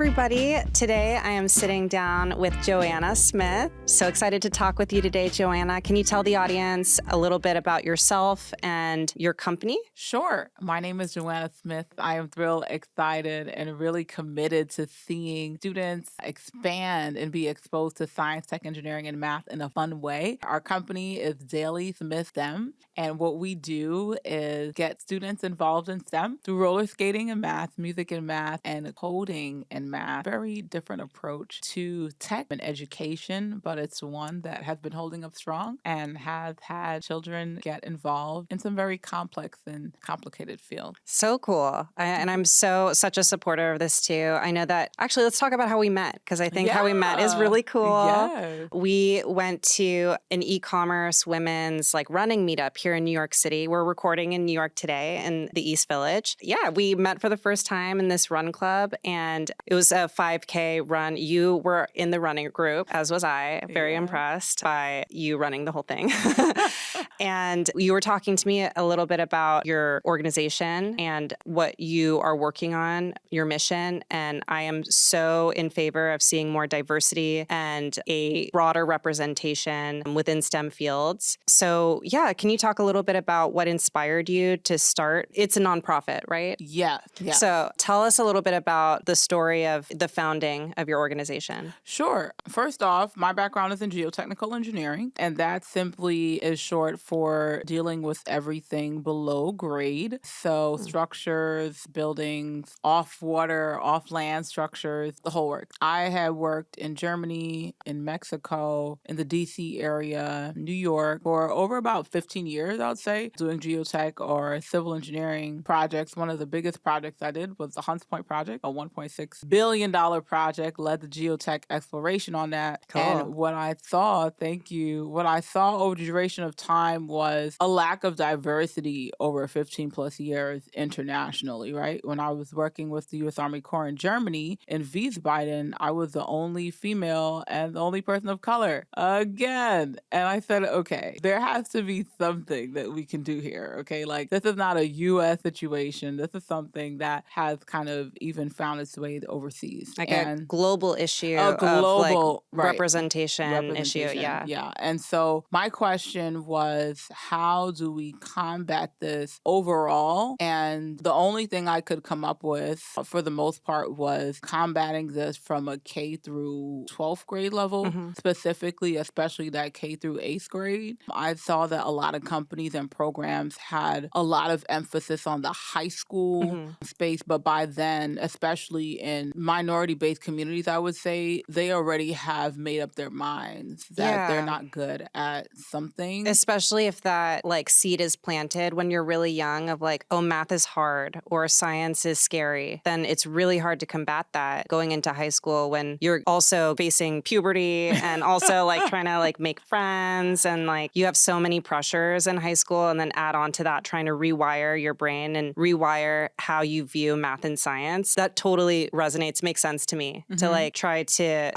everybody. Today I am sitting down with Joanna Smith. So excited to talk with you today, Joanna. Can you tell the audience a little bit about yourself and your company? Sure. My name is Joanna Smith. I am thrilled, excited, and really committed to seeing students expand and be exposed to science, tech, engineering, and math in a fun way. Our company is Daley Smith STEM, and what we do is get students involved in STEM through roller skating and math, music and math, and coding and math. Very different approach to tech and education, but it's one that has been holding up strong and has had children get involved in some very complex and complicated fields. So cool. And I'm such a supporter of this too. I know that actually, let's talk about how we met because I think how we met is really cool. Yes. We went to an e-commerce women's running meetup here in New York City. We're recording in New York today in the East Village. Yeah, we met for the first time in this run club and it was a 5K run. You were in the running group, as was I. Very impressed by you running the whole thing. And you were talking to me a little bit about your organization and what you are working on, your mission. And I am so in favor of seeing more diversity and a broader representation within STEM fields. So yeah, can you talk a little bit about what inspired you to start? It's a nonprofit, right? Yeah. So tell us a little bit about the story of the founding of your organization. Sure. First off, my background is in geotechnical engineering, and that simply is short for dealing with everything below grade. So structures, buildings, off water, off land structures, the whole work. I had worked in Germany, in Mexico, in the DC area, New York for over about 15 years, I would say, doing geotech or civil engineering projects. One of the biggest projects I did was the Hunts Point project, a $1.6 billion project, led the geotech exploration on that. Cool. And what I saw over the duration of time was a lack of diversity over 15 plus years internationally, right? When I was working with the U.S. Army Corps in Germany in Wiesbaden, I was the only female and the only person of color again. And I said, okay, there has to be something that we can do here, okay? This is not a U.S. situation. This is something that has kind of even found its way overseas. A global issue representation issue. Yeah. Yeah. And so my question was, how do we combat this overall? And the only thing I could come up with for the most part was combating this from a K through 12th grade level, specifically, especially that K through 8th grade. I saw that a lot of companies and programs had a lot of emphasis on the high school space, but by then, especially in minority-based communities, I would say, they already have made up their minds that they're not good at something. Especially if that seed is planted when you're really young of oh, math is hard or science is scary, then it's really hard to combat that going into high school when you're also facing puberty and also trying to make friends and you have so many pressures in high school and then add on to that trying to rewire your brain and rewire how you view math and science. That totally resonates, makes sense to me to try to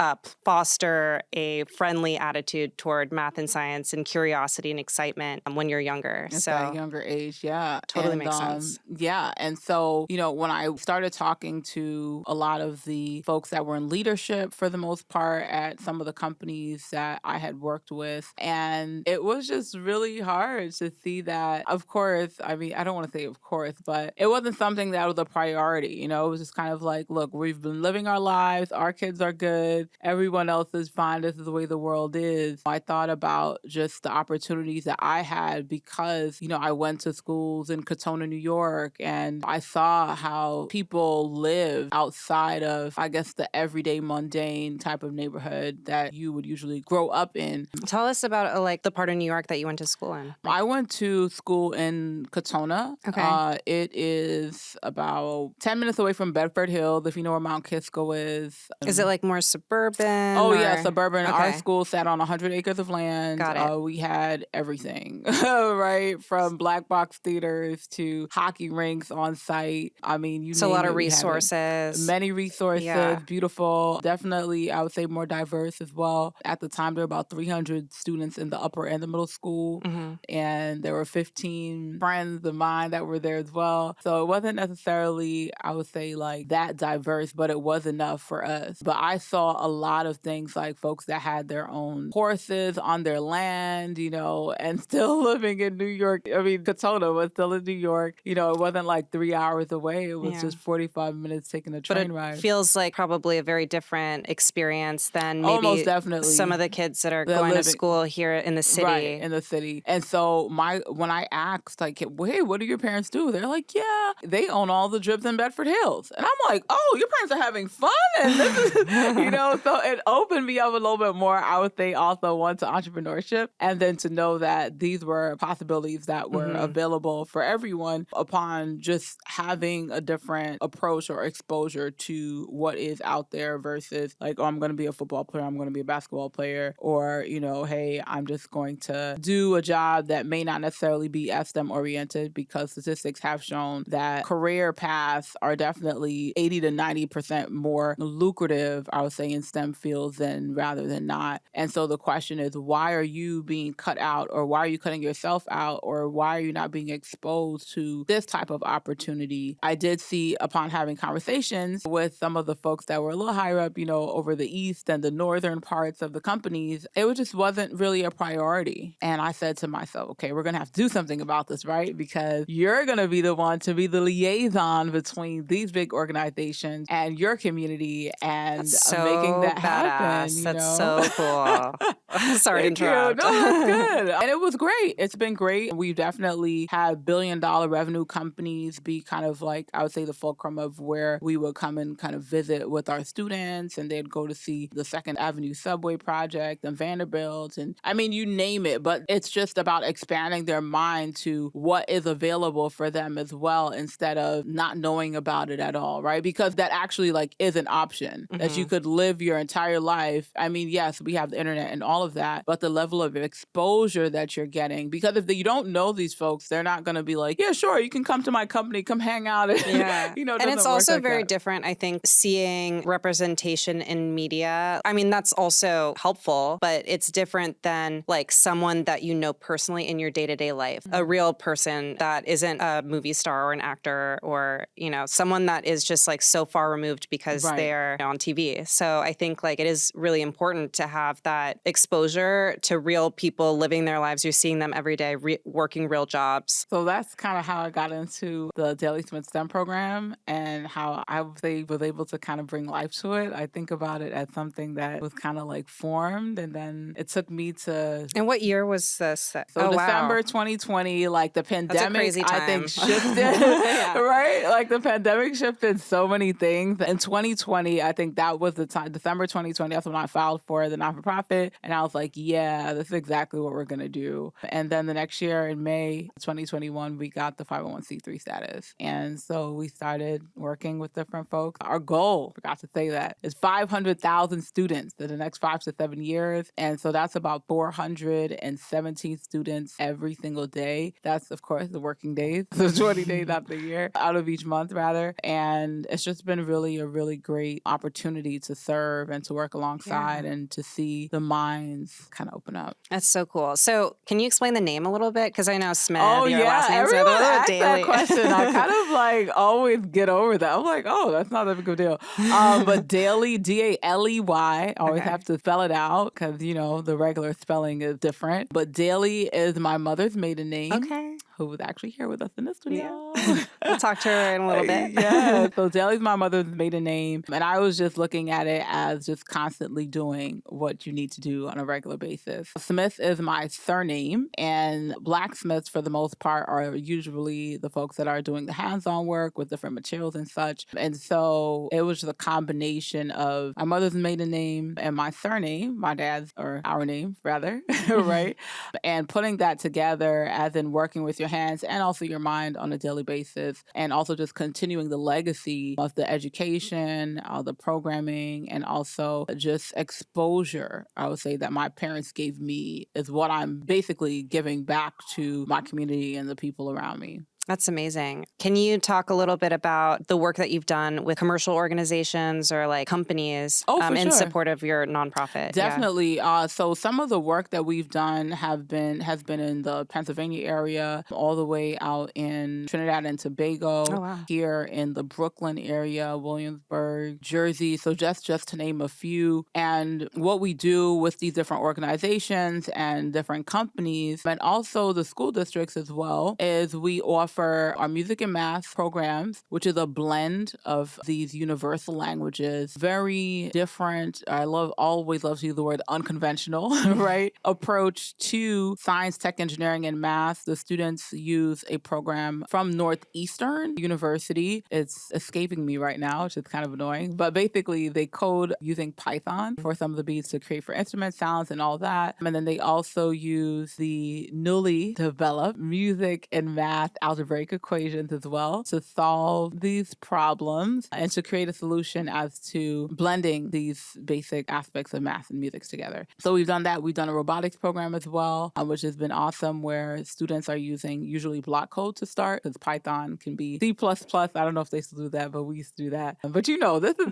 foster a friendly attitude toward math and science and curiosity and excitement when you're younger. At that younger age, yeah. Totally makes sense. Yeah. And so, when I started talking to a lot of the folks that were in leadership for the most part at some of the companies that I had worked with, and it was just really hard to see that, of course, I don't want to say of course, but it wasn't something that was a priority. It was just kind of look, we've been living our lives, our kids are good, everyone else is fine, this is the way the world is. I thought about just the opportunities that I had because, I went to schools in Katona, New York, and I saw how people live outside of, I guess, the everyday mundane type of neighborhood that you would usually grow up in. Tell us about the part of New York that you went to school in. I went to school in Katona. Okay. It is about 10 minutes away from Bedford Hills, if you know where Mount Kisco is. Is it more suburban? Yeah, suburban. Okay. Our school sat on 100 acres of land. Got it. We had everything, right? From black box theaters to hockey rinks on site. You so a lot of resources. Many resources, beautiful. Definitely, I would say more diverse as well. At the time, there were about 300 students in the upper and the middle school. And there were 15 friends of mine that were there as well. So it wasn't necessarily, I would say, that diverse but it was enough for us. But I saw a lot of things like folks that had their own horses on their land, and still living in New York. I mean, Katona was still in New York. It wasn't like 3 hours away. It was Yeah. just 45 minutes taking a But train it ride. feels like probably a very different experience than Oh, most maybe definitely. some of the kids that are They're going to living- school here in the city. Right, in the city. And so when I asked, like, hey, what do your parents do? They're like, yeah, they own all the drips in Bedford Hills. And I'm like, oh, your parents are having fun. And this is, so it opened me up a little bit more. I would say also one to entrepreneurship, and then to know that these were possibilities that were available for everyone upon just having a different approach or exposure to what is out there versus like, oh, I'm going to be a football player, I'm going to be a basketball player, or, hey, I'm just going to do a job that may not necessarily be STEM oriented, because statistics have shown that career paths are definitely 80 to 90% more lucrative, I would say, in STEM fields rather than not. And so the question is, why are you being cut out, or why are you cutting yourself out, or why are you not being exposed to this type of opportunity? I did see, upon having conversations with some of the folks that were a little higher up, over the east and the northern parts of the companies, it just wasn't really a priority. And I said to myself, okay, we're going to have to do something about this, right? Because you're going to be the one to be the liaison between these big organizations and your community, and making that happen. That's so cool. Sorry to interrupt. No, that's good. And it was great. It's been great. We've definitely had billion-dollar revenue companies be kind of like, I would say, the fulcrum of where we would come and kind of visit with our students, and they'd go to see the Second Avenue subway project and Vanderbilt, and I mean, you name it. But it's just about expanding their mind to what is available for them as well, instead of not knowing about it at all, right? Because that actually like is an option that you could live your entire life. I mean, yes, we have the internet and all of that, but the level of exposure that you're getting, because if you don't know these folks, they're not going to be like, yeah, sure, you can come to my company, come hang out. Yeah. And it's also very different, I think, seeing representation in media. I mean, that's also helpful, but it's different than like someone that you know personally in your day-to-day life, a real person that isn't a movie star or an actor, or, someone that is just like so far removed because they're on TV. So I think like it is really important to have that exposure to real people living their lives. You're seeing them every day, working real jobs. So that's kind of how I got into the Daley Smith STEM program, and how I was able to kind of bring life to it. I think about it as something that was kind of like formed, and then it took me to... And what year was this? So December 2020, like the pandemic, I think shifted, right? Like the pandemic shifted so many things. In 2020, I think that was the time, December 2020, that's when I filed for the not-for-profit. And I was like, yeah, this is exactly what we're going to do. And then the next year in May 2021, we got the 501c3 status. And so we started working with different folks. Our goal, forgot to say that, is 500,000 students in the next 5 to 7 years. And so that's about 417 students every single day. That's, of course, the working days. So 20 days out of the year, out of each month, rather. And it's just been really a really great opportunity to serve and to work alongside and to see the minds kind of open up. That's so cool. So can you explain the name a little bit? Because I know Smith, your last name's everyone asks Daley. that question. I kind of like always get over that. I'm like, oh, that's not a big deal. But Daley, Daley, always have to spell it out because, the regular spelling is different. But Daley is my mother's maiden name. Okay. Who was actually here with us in the studio. Yeah. We'll talk to her in a little bit. Yeah. So Daley's my mother's maiden name. And I was just looking at it as just constantly doing what you need to do on a regular basis. Smith is my surname, and blacksmiths, for the most part, are usually the folks that are doing the hands-on work with different materials and such. And so it was just a combination of my mother's maiden name and my surname, my dad's, or our name, rather, right? And putting that together, as in working with your hands and also your mind on a daily basis, and also just continuing the legacy of the education, the programming, and also just exposure, I would say, that my parents gave me is what I'm basically giving back to my community and the people around me. That's amazing. Can you talk a little bit about the work that you've done with commercial organizations or like companies Oh, for in sure. support of your nonprofit? Yeah. Definitely. So some of the work that we've done has been in the Pennsylvania area, all the way out in Trinidad and Oh, Tobago, wow. here in the Brooklyn area, Williamsburg, Jersey. So just to name a few. And what we do with these different organizations and different companies, and also the school districts as well, is we offer our music and math programs, which is a blend of these universal languages, very different. Always love to use the word unconventional, right? Approach to science, tech, engineering, and math. The students use a program from Northeastern University. It's escaping me right now, which is kind of annoying. But basically, they code using Python for some of the beats to create for instrument sounds and all that. And then they also use the newly developed music and math algebraic equations as well to solve these problems and to create a solution as to blending these basic aspects of math and music together. So we've done that. We've done a robotics program as well, which has been awesome, where students are using usually block code to start, because Python can be C++. I don't know if they still do that, but we used to do that. But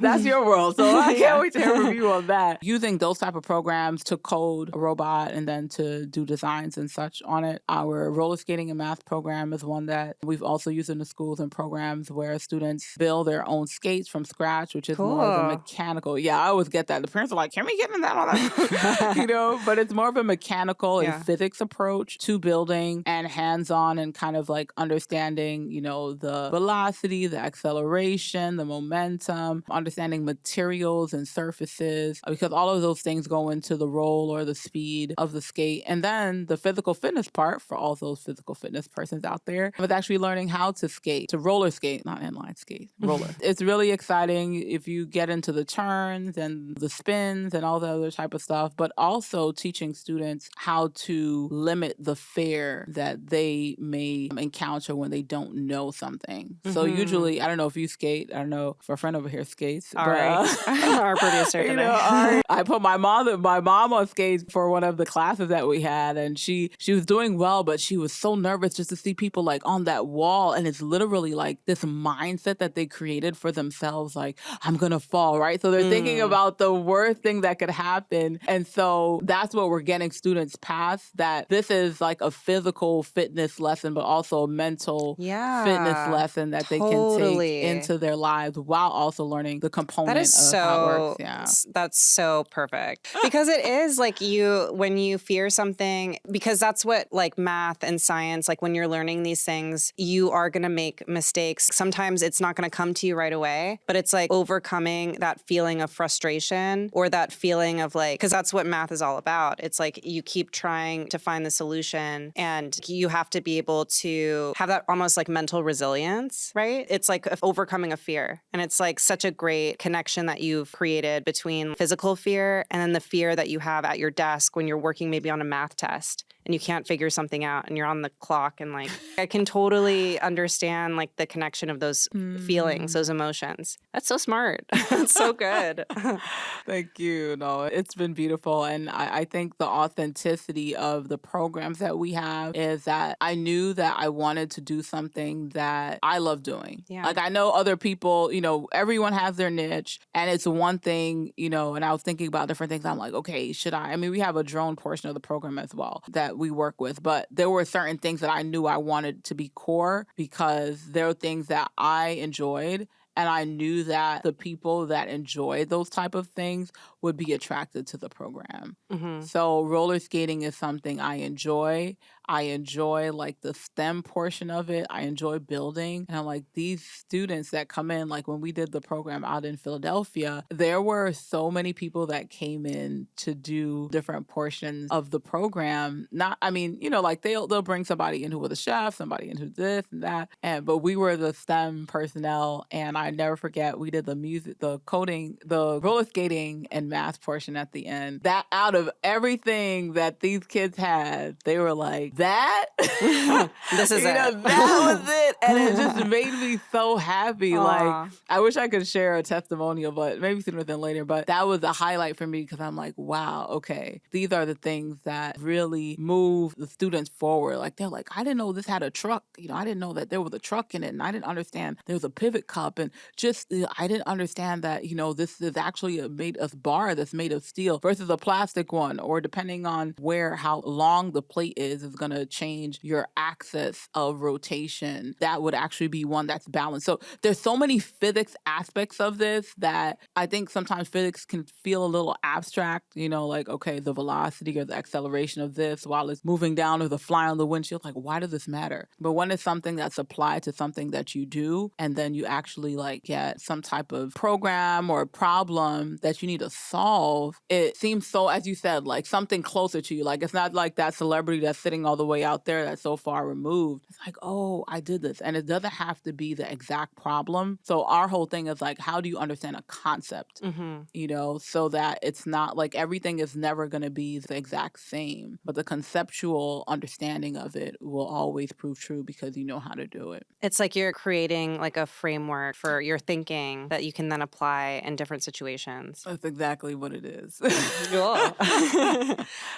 that's your world. So I can't wait to hear a review on that. Using those type of programs to code a robot and then to do designs and such on it. Our roller skating and math program is one that we've also used in the schools and programs where students build their own skates from scratch, which is more of a Cool. mechanical. Yeah, I always get that. The parents are like, can we get in that on that? But it's more of a mechanical and Yeah. physics approach to building and hands-on and kind of like understanding, the velocity, the acceleration, the momentum, understanding materials and surfaces, because all of those things go into the roll or the speed of the skate. And then the physical fitness part for all those physical fitness persons out there was actually learning how to skate, to roller skate, not inline skate, roller. It's really exciting if you get into the turns and the spins and all the other type of stuff, but also teaching students how to limit the fear that they may encounter when they don't know something. So usually, I don't know if you skate, I don't know if our friend over here skates, Ari, but our producer today. Ari, I put my mom on skates for one of the classes that we had, and she was doing well, but she was so nervous just to see people like on that wall, and it's literally like this mindset that they created for themselves, like, I'm gonna fall, right? So they're thinking about the worst thing that could happen. And so that's what we're getting students past, that this is like a physical fitness lesson, but also a mental fitness lesson that they can take into their lives while also learning the component That is of how it works. so, Yeah. that's so perfect. Because it is like when you fear something, because that's what like math and science, like when you're learning these things, you are going to make mistakes. Sometimes it's not going to come to you right away, but it's like overcoming that feeling of frustration or that feeling of like, because that's what math is all about. It's like you keep trying to find the solution and you have to be able to have that almost like mental resilience, right? It's like overcoming a fear. And it's like such a great connection that you've created between physical fear and then the fear that you have at your desk when you're working maybe on a math test and you can't figure something out and you're on the clock. And like, I can totally understand like the connection of those feelings, those emotions. That's so smart. That's so good. Thank you. No, it's been beautiful. And I think the authenticity of the programs that we have is that I knew that I wanted to do something that I love doing. Yeah. Like I know other people, everyone has their niche, and it's one thing, and I was thinking about different things. I'm like, okay, should I? I mean, we have a drone portion of the program as well that we work with, but there were certain things that I knew I wanted to be core because there were things that I enjoyed. And I knew that the people that enjoy those type of things would be attracted to the program. So roller skating is something I enjoy. I enjoy like the STEM portion of it. I enjoy building. And I'm like, these students that come in, like when we did the program out in Philadelphia, there were so many people that came in to do different portions of the program. Like they'll bring somebody in who was a chef, somebody in who's this and that. But we were the STEM personnel, and I never forget, we did the music, the coding, the roller skating and math portion at the end. That out of everything that these kids had, they were like, that? This is it. That was it. And it just made me so happy. Like, Aw. I wish I could share a testimonial, but maybe sooner than later. But that was a highlight for me because I'm like, wow, okay, these are the things that really move the students forward. Like, they're like, I didn't know this had a truck. I didn't know that there was a truck in it. And I didn't understand there was a pivot cup. And just, I didn't understand that, this is actually a bar that's made of steel versus a plastic one. Or depending on how long the plate is going to change your axis of rotation. That would actually be one that's balanced. So there's so many physics aspects of this that I think sometimes physics can feel a little abstract, like, okay, the velocity or the acceleration of this while it's moving down or the fly on the windshield, like, why does this matter? But when it's something that's applied to something that you do, and then you actually like get some type of program or problem that you need to solve, it seems so, as you said, like something closer to you. Like, it's not like that celebrity that's sitting all the way out there that's so far removed. It's like, oh, I did this. And it doesn't have to be the exact problem. So our whole thing is like, how do you understand a concept? So that it's not like everything is never going to be the exact same, but the conceptual understanding of it will always prove true because you know how to do it. It's like you're creating like a framework for your thinking that you can then apply in different situations. That's exactly what it is. Cool.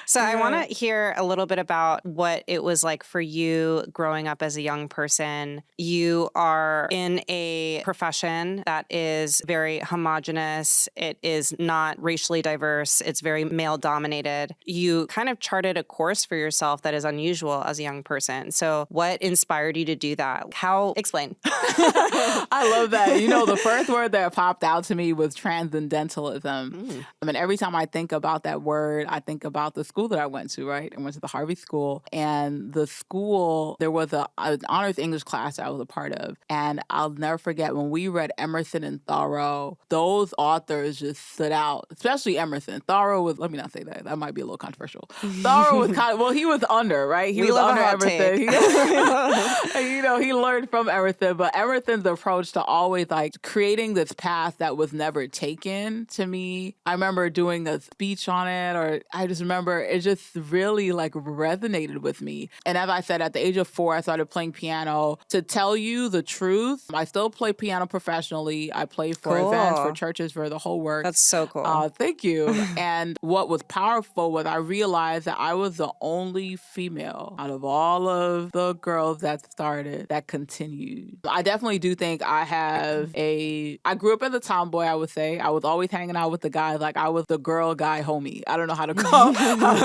So I want to hear a little bit about what it was like for you growing up as a young person. You are in a profession that is very homogenous. It is not racially diverse. It's very male dominated. You kind of charted a course for yourself that is unusual as a young person. So what inspired you to do that? Explain. I love that. The first word that popped out to me was transcendentalism. I mean, every time I think about that word, I think about the school that I went to, right? I went to the Harvey School. And the school, there was an honors English class I was a part of. And I'll never forget when we read Emerson and Thoreau, those authors just stood out, especially Emerson. Thoreau was, let me not say that. That might be a little controversial. Thoreau was he was under, right? He was under Emerson. He learned from Emerson, but Emerson's approach to always like creating this path that was never taken, to me, I remember doing a speech on it, or I just remember it just really like resonated with me. And as I said, at the age of 4, I started playing piano. To tell you the truth, I still play piano professionally. I play for events, for churches, for the whole work. That's so cool. Thank you. And what was powerful was I realized that I was the only female out of all of the girls that started that continued. I definitely do think I grew up as a tomboy, I would say. I was always hanging out with the guys. Like, I was the girl guy homie. I don't know how to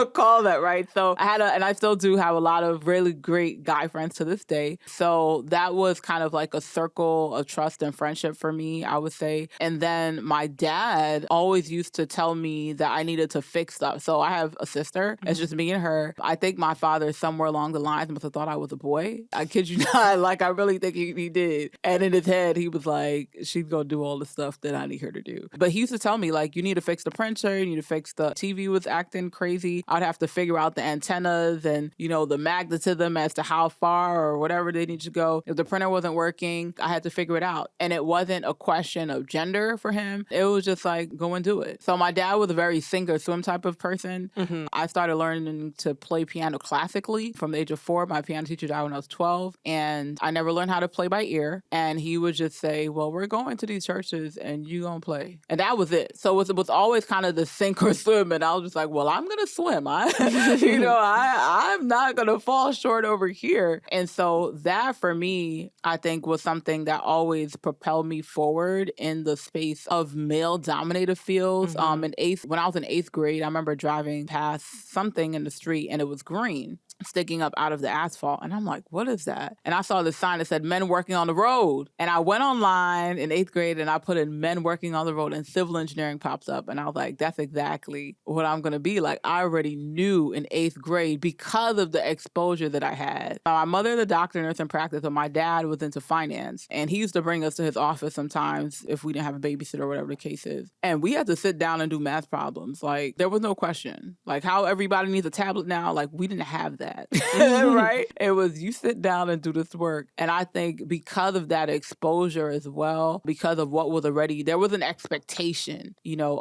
call that, right? So and I still do have a lot of really great guy friends to this day. So that was kind of like a circle of trust and friendship for me, I would say. And then my dad always used to tell me that I needed to fix stuff. So I have a sister. It's just me and her. I think my father somewhere along the lines must have thought I was a boy. I kid you not. Like, I really think he did. And in his head, he was like, she's going to do all the stuff that I need her to do. But he used to tell me, like, you need to fix the printer. You need to fix the TV was acting crazy. I'd have to figure out the antennas and, the magnetism as to how far or whatever they need to go. If the printer wasn't working, I had to figure it out. And it wasn't a question of gender for him. It was just like, go and do it. So my dad was a very sink or swim type of person. I started learning to play piano classically from the age of 4. My piano teacher died when I was 12. And I never learned how to play by ear. And he would just say, well, we're going to these churches and you gonna play. And that was it. So it was always kind of the sink or swim. And I was just like, well, I'm going to swim. I'm not going to fall short over here. And so that for me, I think was something that always propelled me forward in the space of male dominated fields. When I was in 8th grade, I remember driving past something in the street and it was green sticking up out of the asphalt. And I'm like, what is that? And I saw this sign that said men working on the road. And I went online in 8th grade and I put in men working on the road and civil engineering pops up. And I was like, that's exactly what I'm going to be like. I already knew in 8th grade because of the exposure that I had. My mother is a doctor, nurse in practice, but my dad was into finance. And he used to bring us to his office sometimes if we didn't have a babysitter or whatever the case is. And we had to sit down and do math problems. Like, there was no question. Like, how everybody needs a tablet now, like, we didn't have that. that, right? It was you sit down and do this work. And I think because of that exposure as well, because of what was already, there was an expectation,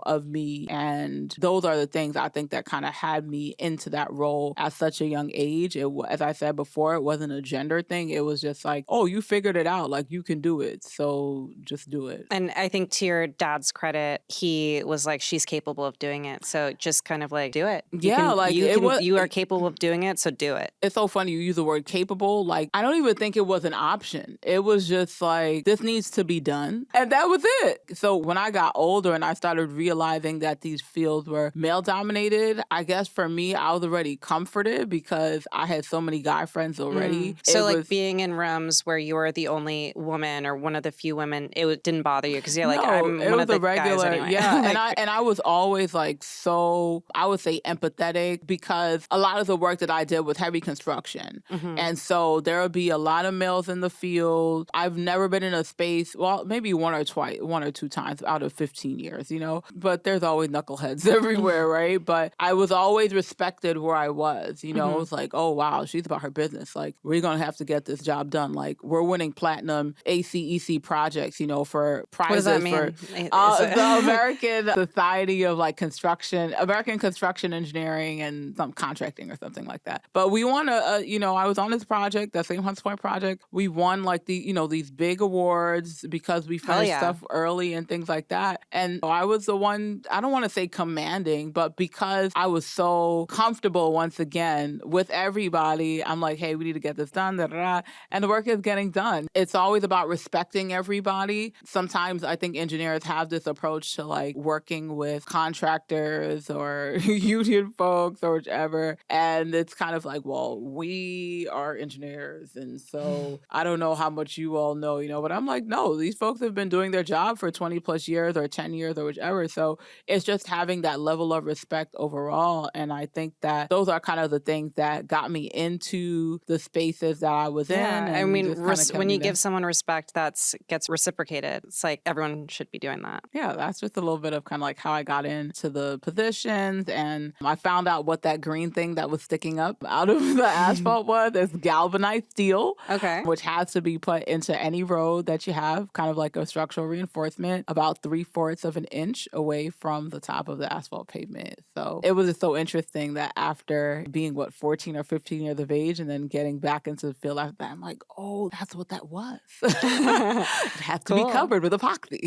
of me. And those are the things I think that kind of had me into that role at such a young age. As I said before, it wasn't a gender thing. It was just like, oh, you figured it out. Like, you can do it. So just do it. And I think to your dad's credit, he was like, she's capable of doing it. So just kind of like, do it. You are capable of doing it. So do it. It's so funny you use the word capable. Like, I don't even think it was an option. It was just like, this needs to be done. And that was it. So when I got older and I started realizing that these fields were male dominated, I guess for me, I was already comforted because I had so many guy friends already. So being in rooms where you were the only woman or one of the few women, it didn't bother you because you're like, I'm one of the guys anyway. Yeah. and I was always like, so I would say empathetic because a lot of the work that I did was heavy construction. And so there would be a lot of males in the field. I've never been in a space, well, maybe one or two times out of 15 years, but there's always knuckleheads everywhere, right? But I was always respected where I was, It was like, oh, wow, she's about her business. Like, we're going to have to get this job done. Like, we're winning platinum ACEC projects, for prizes. What does that mean? The American Society of American Construction Engineering and some contracting or something like that. But we won I was on this project, that same Hunts Point project. We won these big awards because we finished stuff early and things like that. And I was the one, I don't want to say commanding, but because I was so comfortable once again with everybody, I'm like, hey, we need to get this done, and the work is getting done. It's always about respecting everybody. Sometimes I think engineers have this approach to like working with contractors or union folks or whichever. And it's kind of like, well, we are engineers. And so I don't know how much you all know, but I'm like, no, these folks have been doing their job for 20 plus years or 10 years or whichever. So it's just having that level of respect overall. And I think that those are kind of the things that got me into the spaces that I was in. I mean, when you give someone respect, that gets reciprocated. It's like everyone should be doing that. Yeah, that's just a little bit of kind of like how I got into the positions. And I found out what that green thing that was sticking up out of the asphalt was. It's galvanized steel, which has to be put into any road that you have, kind of like a structural reinforcement, about 3/4 of an inch away from the top of the asphalt pavement. So it was just so interesting that after being, 14 or 15 years of age and then getting back into the field after that, I'm like, oh, that's what that was. It has to be covered with epoxy.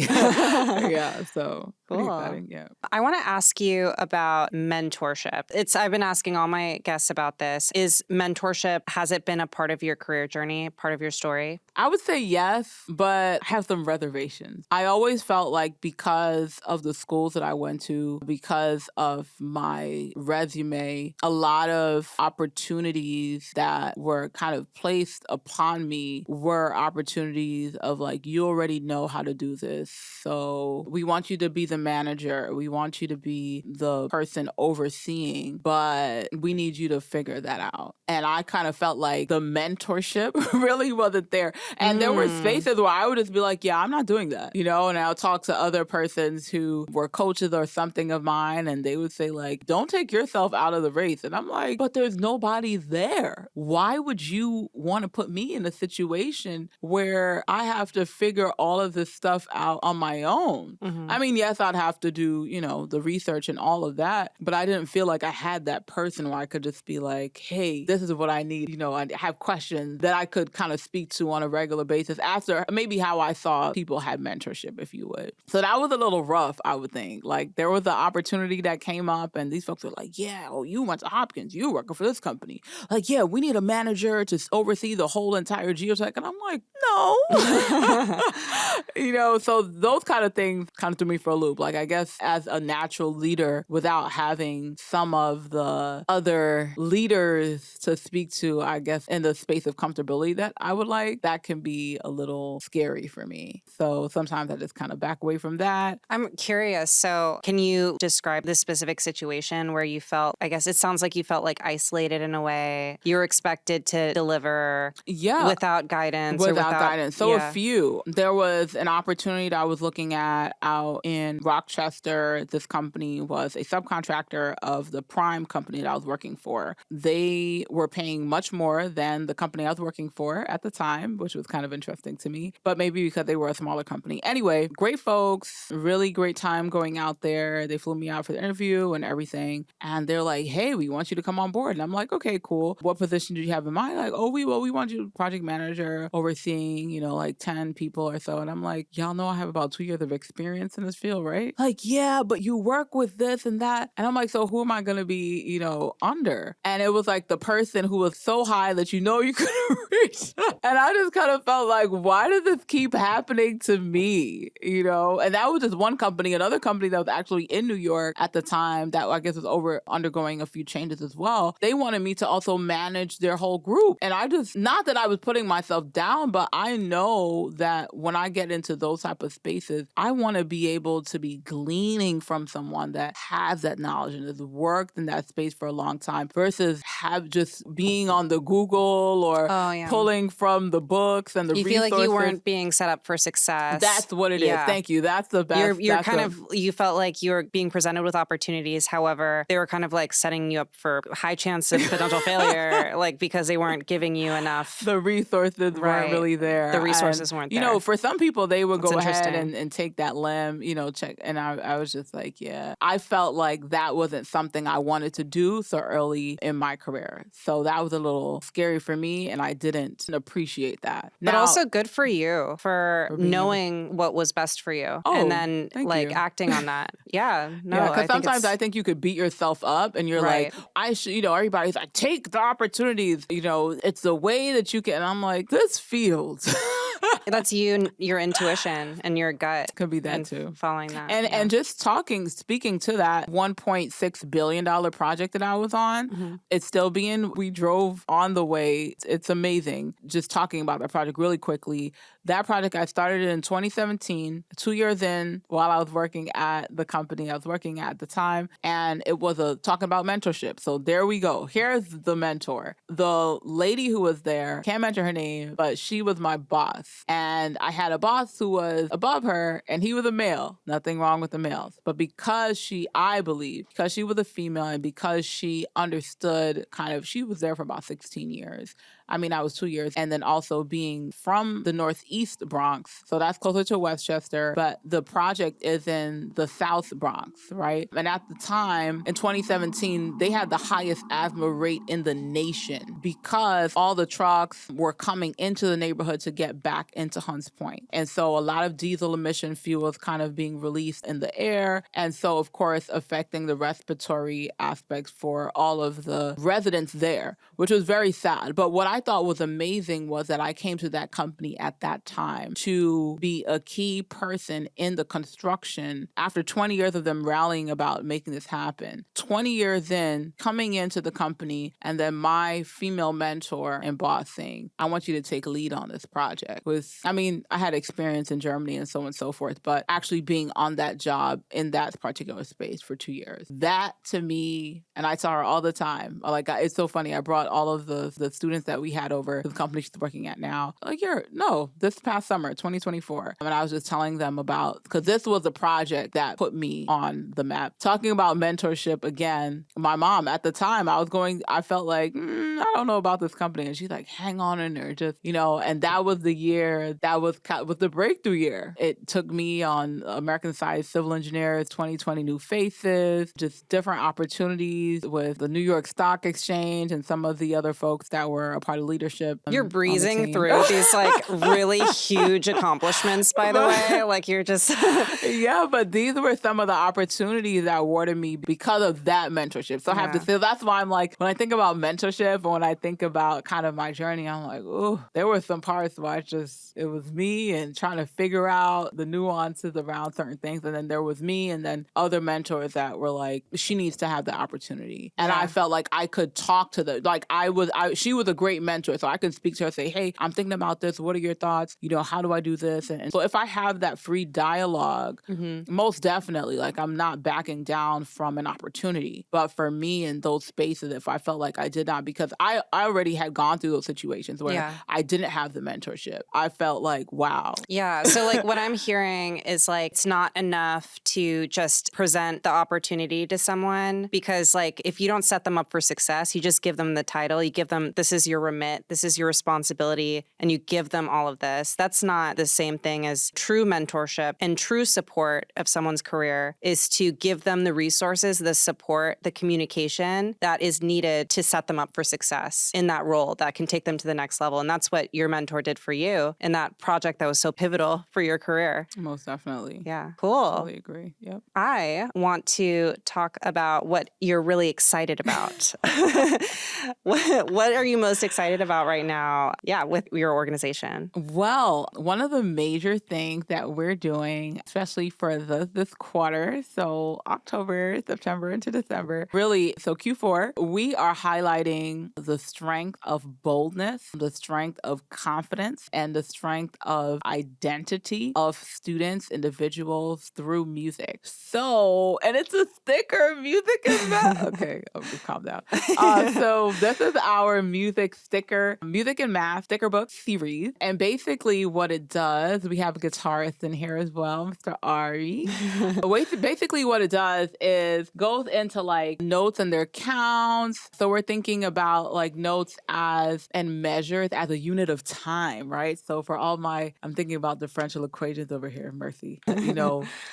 Yeah, so pretty exciting. Yeah. I want to ask you about mentorship. I've been asking all my guests about this. Is mentorship, has it been a part of your career journey, part of your story? I would say yes, but I have some reservations. I always felt like because of the schools that I went to, because of my resume, a lot of opportunities that were kind of placed upon me were opportunities of like, you already know how to do this. So we want you to be the manager. We want you to be the person overseeing, but we need you to figure that out. And I kind of felt like the mentorship really wasn't there. And there were spaces where I would just be like, yeah, I'm not doing that, and I'll talk to other persons who were coaches or something of mine, and they would say like, don't take yourself out of the race. And I'm like, but there's nobody there. Why would you want to put me in a situation where I have to figure all of this stuff out on my own? I mean, yes, I'd have to do, the research and all of that, but I didn't feel like I had that person where I could just be like, hey, this is what I need. I have questions that I could kind of speak to on a regular basis after maybe how I saw people had mentorship, if you would. So that was a little rough, I would think. Like, there was the opportunity that came up and these folks were like, yeah, oh, you went to Hopkins, you working for this company. Like, yeah, we need a manager to oversee the whole entire geotech. And I'm like, no. So those kind of things kind of threw me for a loop. Like, I guess as a natural leader, without having some of the other leaders to speak to, I guess, in the space of comfortability that I would like, that can be a little scary for me. So sometimes I just kind of back away from that. I'm curious. So can you describe the specific situation where you felt, I guess it sounds like you felt like isolated in a way. You were expected to deliver without guidance. Without guidance. So a few. There was an opportunity that I was looking at out in Rochester. This company was a subcontractor of the prime company that I was working for. They were paying much more than the company I was working for at the time, which was kind of interesting to me, but maybe because they were a smaller company. Anyway, great folks, really great time going out there. They flew me out for the interview and everything. And they're like, hey, we want you to come on board. And I'm like, okay, cool. What position do you have in mind? Like, oh, we want you project manager overseeing, like 10 people or so. And I'm like, y'all know I have about 2 years of experience in this field, right? Like, yeah, but you work with this and that. And I'm like, so who am I going to be, under? And it was like the person who was so high that you couldn't reach. And I just kind of felt like, why does this keep happening to me? And that was just one company. Another company that was actually in New York at the time that I guess was undergoing a few changes as well. They wanted me to also manage their whole group. And I just, not that I was putting myself down, but I know that when I get into those type of spaces, I want to be able to be gleaning from someone that has that knowledge and has worked in that space for a long time versus have just being on the Google or pulling from the books and the you resources. Feel like you weren't being set up for success. That's what it is. Thank you. That's the best. You felt like you were being presented with opportunities. However, they were kind of like setting you up for high chance of potential failure, like because they weren't giving you enough. The resources weren't really there. The resources weren't there. For some people, they would go ahead and take that limb, check. And I was just like, yeah, I felt like that wasn't something I wanted to do so early in my career. So that was a little scary for me. And I didn't appreciate that. But also good for you for knowing what was best for you. And then acting on that. Yeah. No, because sometimes I think you could beat yourself up and you're like, I should, everybody's like, take the opportunities, it's the way that you can. And I'm like, this field. That's your intuition and your gut. Could be that too. Following that. And just speaking to that $1.6 billion project that I was on, it's still we drove on the way. It's amazing. Just talking about that project really quickly. That project, I started in 2017, 2 years in while I was working at the company I was working at the time. And it was talking about mentorship. So there we go. Here's the mentor. The lady who was there, can't mention her name, but she was my boss. And I had a boss who was above her and he was a male. Nothing wrong with the males. But because she was a female and because she understood she was there for about 16 years. I was 2 years. And then also being from the Northeast Bronx. So that's closer to Westchester. But the project is in the South Bronx, right? And at the time, in 2017, they had the highest asthma rate in the nation because all the trucks were coming into the neighborhood to get back into Hunts Point. And so a lot of diesel emission fuels kind of being released in the air. And so, of course, affecting the respiratory aspects for all of the residents there, which was very sad. But what I thought was amazing was that I came to that company at that time to be a key person in the construction after 20 years of them rallying about making this happen. 20 years in, coming into the company, and then my female mentor and boss saying, I want you to take lead on this project. I had experience in Germany and so on and so forth, but actually being on that job in that particular space for 2 years. That to me, and I tell her all the time, it's so funny. I brought all of the students that we had over to the company she's working at now. This past summer, 2024. And I was just telling them because this was a project that put me on the map. Talking about mentorship again, my mom at the time, I felt like, I don't know about this company. And she's like, hang on in there, just, and that was the year, that was the breakthrough year. It took me on American Science Civil Engineers, 2020 New Faces, just different opportunities with the New York Stock Exchange and some of the other folks that were a part of leadership. You're breezing through these really huge accomplishments, by the way. You're just... Yeah, but these were some of the opportunities that awarded me because of that mentorship. So I have to say, that's why I'm like, when I think about mentorship and when I think about kind of my journey, I'm like, oh, there were some parts where it was me and trying to figure out the nuances around certain things. And then there was me and then other mentors that were like, she needs to have the opportunity. And I felt like I could talk to she was a great great mentor. So I can speak to her, say, hey, I'm thinking about this. What are your thoughts? How do I do this? And so if I have that free dialogue, most definitely, like, I'm not backing down from an opportunity. But for me in those spaces, if I felt like I did not, because I already had gone through those situations where I didn't have the mentorship, I felt like, wow. Yeah. So like what I'm hearing is like, it's not enough to just present the opportunity to someone, because like if you don't set them up for success, you just give them the title, you give them, this is your remit, this is your responsibility, and you give them all of this. That's not the same thing as true mentorship. And true support of someone's career is to give them the resources, the support, the communication that is needed to set them up for success in that role that can take them to the next level. And that's what your mentor did for you in that project that was so pivotal for your carear. Most definitely. Yeah. Cool. Totally agree. Yep. I want to talk about what you're really excited about. What are you most excited about right now? Yeah, with your organization. Well, one of the major things that we're doing, especially for this quarter, so October, September into December, really, so Q4, we are highlighting the strength of boldness, the strength of confidence, and the strength of identity of students, individuals through music. So, and it's a sticker, music is math. Okay, I'll just calm down. So this is our music sticker, music and math sticker book series. And basically what it does, we have a guitarist in here as well, Mr. Ari. Basically what it does is goes into like notes and their counts. So we're thinking about like notes as and measures as a unit of time, right? So for all I'm thinking about differential equations over here, mercy,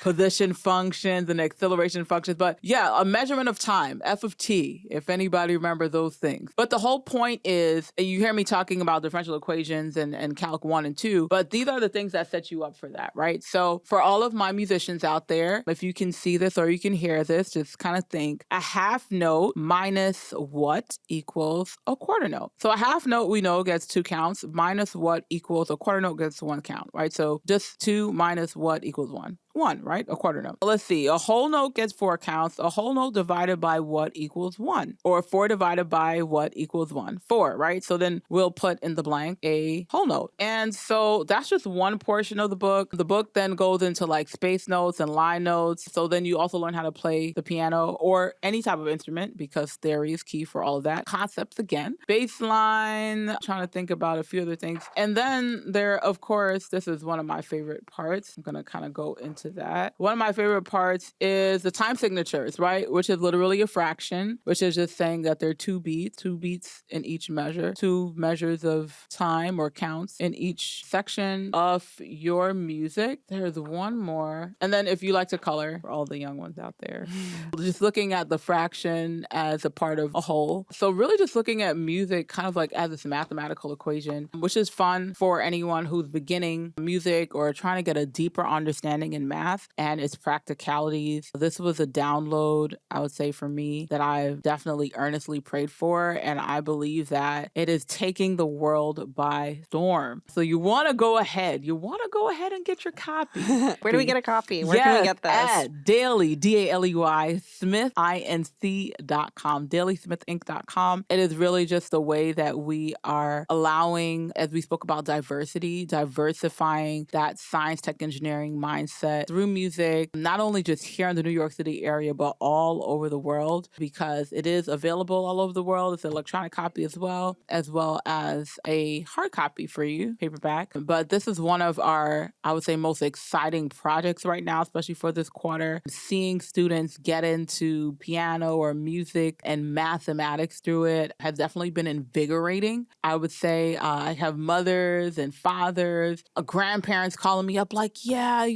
position functions and acceleration functions. But yeah, a measurement of time, F of T, if anybody remembers those things. But the whole point is, you hear me talking about differential equations and Calc 1 and 2, but these are the things that set you up for that, right? So for all of my musicians out there, if you can see this or you can hear this, just kind of think a half note minus what equals a quarter note. So a half note we know gets 2 counts, minus what equals a quarter note gets 1 count, right? So just 2 minus what equals 1. 1, right? A quarter note. Let's see. A whole note gets 4 counts. A whole note divided by what equals 1? Or 4 divided by what equals 1? 4, right? So then we'll put in the blank a whole note. And so that's just one portion of the book. The book then goes into like space notes and line notes. So then you also learn how to play the piano or any type of instrument, because theory is key for all of that. Concepts again. Bass line, trying to think about a few other things. And then there, of course, this is one of my favorite parts. I'm going to kind of go into that. One of my favorite parts is the time signatures, right? Which is literally a fraction, which is just saying that there are 2 beats in each measure, 2 measures of time or counts in each section of your music. There's one more. And then if you like to color, for all the young ones out there, just looking at the fraction as a part of a whole. So really just looking at music kind of like as this mathematical equation, which is fun for anyone who's beginning music or trying to get a deeper understanding in math and its practicalities. This was a download, I would say, for me that I've definitely earnestly prayed for, and I believe that it is taking the world by storm. So you want to go ahead and get your copy. Where do we get a copy? Where can we get this? At Daley, Daley, Smith, Inc.com, DaleySmithInc.com. It is really just the way that we are allowing, as we spoke about diversity, diversifying that science, tech, engineering mindset through music, not only just here in the New York City area, but all over the world, because it is available all over the world. It's an electronic copy as well as a hard copy for you, paperback. But this is one of our, I would say, most exciting projects right now, especially for this quarter. Seeing students get into piano or music and mathematics through it has definitely been invigorating. I would say I have mothers and fathers, grandparents calling me up like, yeah,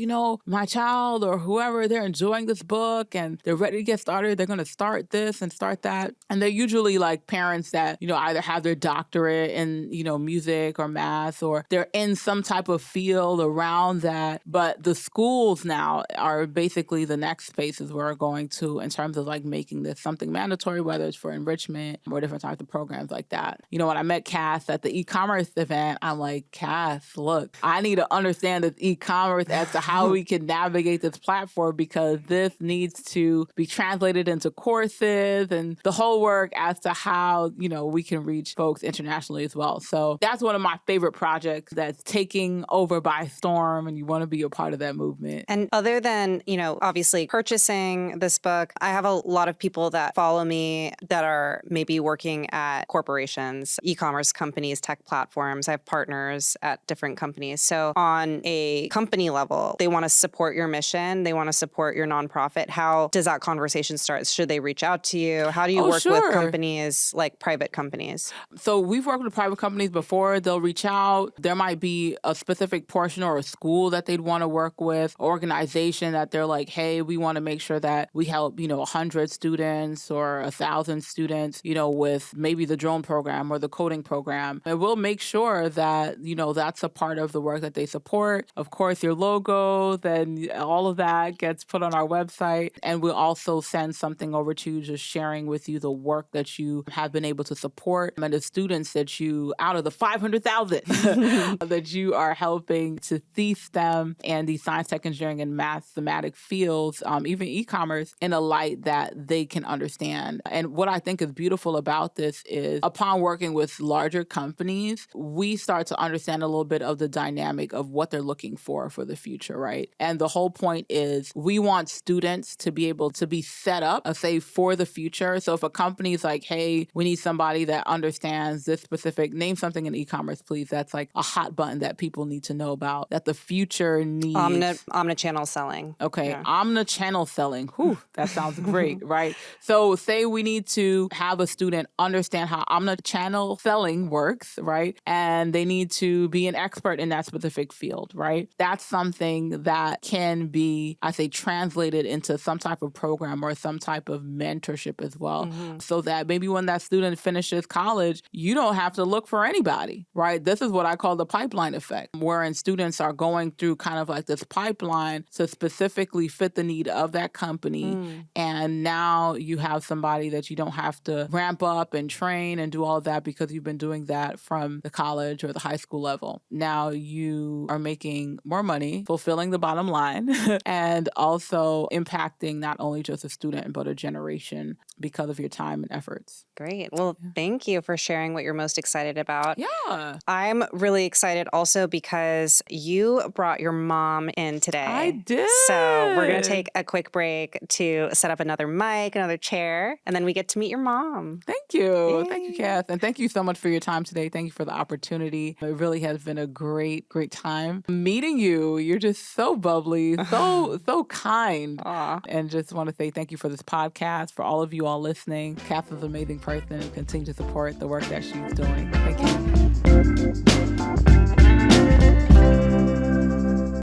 my child or whoever, they're enjoying this book and they're ready to get started. They're going to start this and start that. And they're usually like parents that, either have their doctorate in, music or math, or they're in some type of field around that. But the schools now are basically the next spaces we're going to in terms of like making this something mandatory, whether it's for enrichment or different types of programs like that. When I met Cass at the e-commerce event, I'm like, Cass, look, I need to understand this e-commerce as to how we can can navigate this platform because this needs to be translated into courses and the whole work as to how, we can reach folks internationally as well. So that's one of my favorite projects that's taking over by storm, and you want to be a part of that movement. And other than, obviously purchasing this book, I have a lot of people that follow me that are maybe working at corporations, e-commerce companies, tech platforms. I have partners at different companies. So on a company level, they want to support your mission. They want to support your nonprofit. How does that conversation start? Should they reach out to you? How do you work with companies, like private companies? So we've worked with private companies before. They'll reach out. There might be a specific portion or a school that they'd want to work with, organization that they're like, hey, we want to make sure that we help, 100 students or 1,000 students, with maybe the drone program or the coding program. And we'll make sure that, that's a part of the work that they support. Of course, your logo, then all of that gets put on our website. And we'll also send something over to you, just sharing with you the work that you have been able to support and the students that you, out of the 500,000 that you are helping to teach them and the science, tech, engineering, and mathematic fields, even e-commerce, in a light that they can understand. And what I think is beautiful about this is upon working with larger companies, we start to understand a little bit of the dynamic of what they're looking for the future, right? And the whole point is we want students to be able to be set up, say, for the future. So if a company is like, hey, we need somebody that understands this specific, name something in e-commerce, please. That's like a hot button that people need to know about, that the future needs. Omnichannel selling. Okay, yeah. Omnichannel selling. Whew, that sounds great, right? So say we need to have a student understand how omnichannel selling works, right? And they need to be an expert in that specific field, right? That's something that can be, I say, translated into some type of program or some type of mentorship as well. So that maybe when that student finishes college, you don't have to look for anybody, right? This is what I call the pipeline effect, wherein students are going through kind of like this pipeline to specifically fit the need of that company. And now you have somebody that you don't have to ramp up and train and do all of that because you've been doing that from the college or the high school level. Now you are making more money, fulfilling the bottom line, and also impacting not only just a student, but a generation because of your time and efforts. Great. Well, thank you for sharing what you're most excited about. Yeah. I'm really excited also because you brought your mom in today. I did. So we're going to take a quick break to set up another mic, another chair, and then we get to meet your mom. Thank you. Yay. Thank you, Kath. And thank you so much for your time today. Thank you for the opportunity. It really has been a great, great time meeting you. You're just so bubbly, so kind. Aw. And just want to say thank you for this podcast, for all of you all listening. Kath is an amazing person and continue to support the work that she's doing. Thank you.